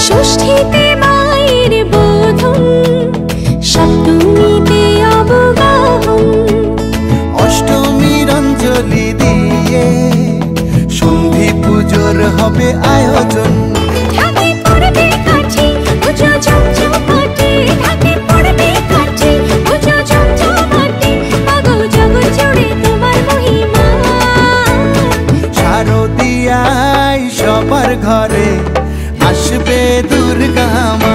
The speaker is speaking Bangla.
ষষ্ঠীতে মায়ের বোধন, সপ্তমীতে অবগাহন, অষ্টমীর অঞ্জলি দিয়ে সন্ধি পুজোর হবে আয়োজন। ঢাকে পড়বে কাঠি পুজো জমজমাটে, ঢাকে পড়বে কাঠি পুজো জমজমাটে, মাগো জগৎ জুড়ে তোমার মহিমা। শারদিয়ায় সবার ঘরে আসবে দুর্গা মা।